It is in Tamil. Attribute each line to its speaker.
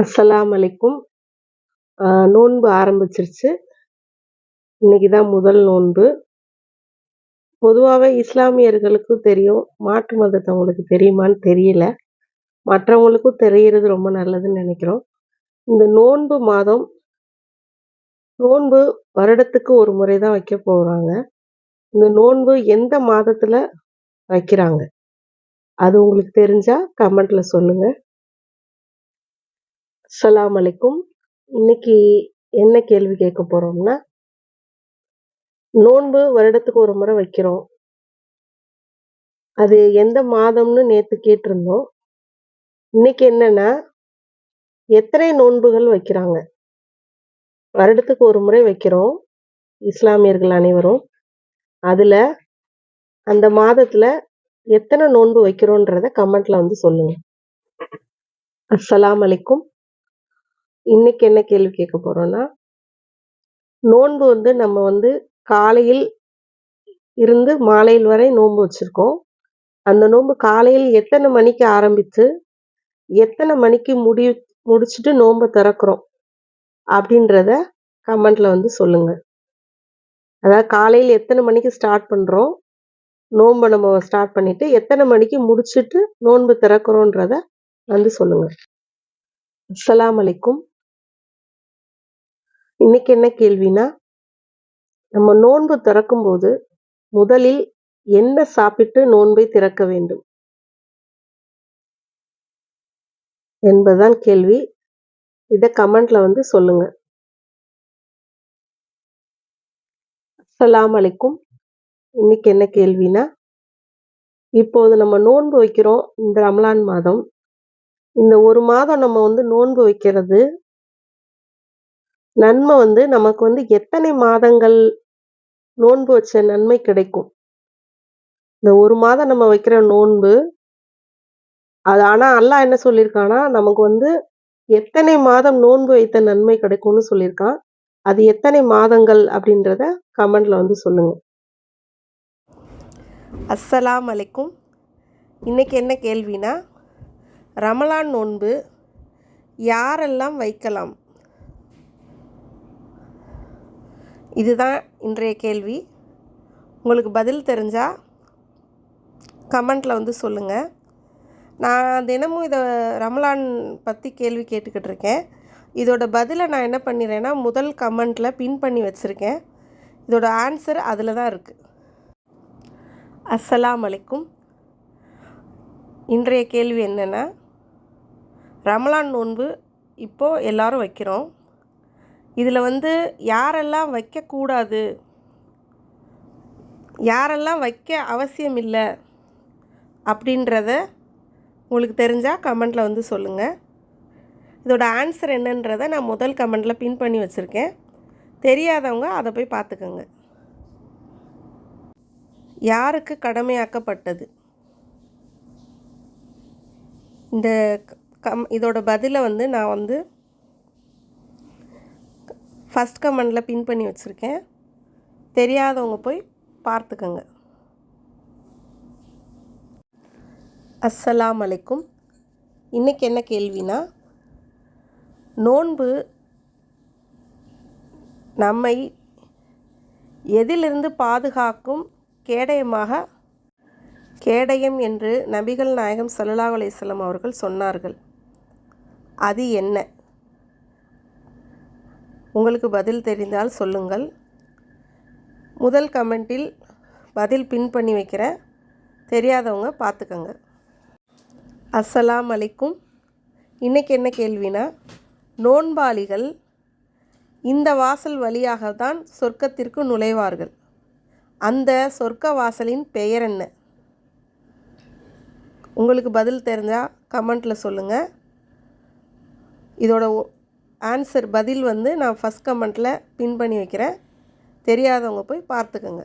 Speaker 1: அஸ்ஸலாம் அலைக்கும். நோன்பு ஆரம்பிச்சிருச்சு. இன்னைக்கு தான் முதல் நோன்பு. பொதுவாவே இஸ்லாமியர்களுக்கும் தெரியும். மாற்று மதத்தவங்களுக்கு தெரியுமான்னு தெரியல. மற்றவங்களுக்கும் தெரியறது ரொம்ப நல்லதுன்னு நெனைக்கிறோம். இந்த நோன்பு மாதம் நோன்பு வருடத்துக்கு ஒரு முறை தான் வைக்க போறாங்க. இந்த நோன்பு எந்த மாதத்துல வைக்கிறாங்க? அது உங்களுக்கு தெரிஞ்சா கமெண்ட்ல சொல்லுங்க. அஸ்ஸலாம் அலைக்கும். இன்னைக்கு என்ன கேள்வி கேட்க போறோம்னா, நோன்பு வருடத்துக்கு ஒரு முறை வைக்கிறோம். அது எந்த மாதம்னு நேத்து கேட்டிருந்தோம். இன்னைக்கு என்னன்னா, எத்தனை நோன்புகள் வைக்கிறாங்க? வருடத்துக்கு ஒரு முறை வைக்கிறோம், இஸ்லாமியர்கள் அனைவரும். அதுல அந்த மாதத்துல எத்தனை நோன்பு வைக்கிறோன்றத கமெண்ட்ல வந்து சொல்லுங்க. அஸ்ஸலாம் அலைக்கும். இன்னைக்கு என்ன கேள்வி கேட்க போறோம்னா, நோன்பு வந்து நம்ம வந்து காலையில் இருந்து மாலையில் வரை நோன்பு வச்சிருக்கோம். அந்த நோன்பு காலையில் எத்தனை மணிக்கு ஆரம்பிச்சு, எத்தனை மணிக்கு முடிச்சுட்டு நோன்ப திறக்கிறோம்? அப்படின்றத கமெண்ட்ல வந்து சொல்லுங்க. அதாவது காலையில் எத்தனை மணிக்கு ஸ்டார்ட் பண்றோம்? நோன்ப நம்ம ஸ்டார்ட் பண்ணிட்டு, எத்தனை மணிக்கு முடிச்சுட்டு நோன்பு திறக்கிறோன்றத வந்து சொல்லுங்க. அஸ்ஸலாம் அலைக்கும். இன்னைக்கு என்ன கேள்வினா, நம்ம நோன்பு திறக்கும்போது முதலில் என்ன சாப்பிட்டு நோன்பை திறக்க வேண்டும் என்பதுதான் கேள்வி. இத கமெண்ட்ல வந்து சொல்லுங்க. அஸ்ஸலாம் அலைக்கும். இன்னைக்கு என்ன கேள்வினா, இப்போது நம்ம நோன்பு வைக்கிறோம் இந்த ரமலான் மாதம். இந்த ஒரு மாதம் நம்ம வந்து நோன்பு வைக்கிறது நன்மை வந்து நமக்கு வந்து எத்தனை மாதங்கள் நோன்பு வச்ச நன்மை கிடைக்கும்? இந்த ஒரு மாதம் நம்ம வைக்கிற நோன்பு, அது ஆனா அல்லாஹ் என்ன சொல்லியிருக்கான்னா, நமக்கு வந்து எத்தனை மாதம் நோன்பு வைத்த நன்மை கிடைக்கும்னு சொல்லியிருக்கான். அது எத்தனை மாதங்கள் அப்படின்றத கமெண்ட்ல வந்து சொல்லுங்க. அஸ்ஸலாம் அலைக்கும். இன்னைக்கு என்ன கேள்வினா, ரமலான் நோன்பு யாரெல்லாம் வைக்கலாம்? இதுதான் இன்றைய கேள்வி. உங்களுக்கு பதில் தெரிஞ்சா கமெண்ட்ல வந்து சொல்லுங்கள். நான் தினமும் இதை ரமலான் பற்றி கேள்வி கேட்டுக்கிட்டு இருக்கேன். இதோட பதிலை நான் என்ன பண்ணிடுறேன்னா, முதல் கமெண்ட்டில் பின் பண்ணி வச்சுருக்கேன். இதோட ஆன்சர் அதில் தான் இருக்குது. அஸ்ஸலாம் அலைக்கும். இன்றைய கேள்வி என்னென்னா, ரமலான் நோன்பு இப்போது எல்லோரும் வைக்கிறோம். இதில் வந்து யாரெல்லாம் வைக்கக்கூடாது, யாரெல்லாம் வைக்க அவசியம் இல்லை அப்படின்றத உங்களுக்கு தெரிஞ்சால் கமெண்ட்டில் வந்து சொல்லுங்கள். இதோட ஆன்சர் என்னன்றதை நான் முதல் கமெண்ட்டில் பின் பண்ணி வச்சுருக்கேன். தெரியாதவங்க அதை போய் பார்த்துக்கோங்க. யாருக்கு கடமையாக்கப்பட்டது? இந்த இதோட பதிலை வந்து நான் வந்து ஃபஸ்ட் கமெண்டில் பின் பண்ணி வச்சுருக்கேன். தெரியாதவங்க போய் பார்த்துக்கோங்க. அஸ்ஸலாம் அலைக்கும். இன்றைக்கி என்ன கேள்வினா, நோன்பு நம்மை எதிலிருந்து பாதுகாக்கும் கேடயம் என்று நபிகள் நாயகம் ஸல்லல்லாஹு அலைஹி வஸல்லம் அவர்கள் சொன்னார்கள். அது என்ன? உங்களுக்கு பதில் தெரிந்தால் சொல்லுங்கள். முதல் கமெண்ட்டில் பதில் பின் பண்ணி வைக்கிறேன். தெரியாதவங்க பார்த்துக்கோங்க. அஸ்ஸலாம் அலைக்கும். இன்றைக்கி என்ன கேள்வினா, நோன்பாளிகள் இந்த வாசல் வழியாக தான் சொர்க்கத்திற்கு நுழைவார்கள். அந்த சொர்க்க வாசலின் பெயர் என்ன? உங்களுக்கு பதில் தெரிஞ்சால் கமெண்ட்டில் சொல்லுங்கள். இதோட ஆன்சர் பதில் வந்து நான் ஃபஸ்ட் கமெண்ட்டில் பின் பண்ணி வைக்கிறேன். தெரியாதவங்க போய் பார்த்துக்கோங்க.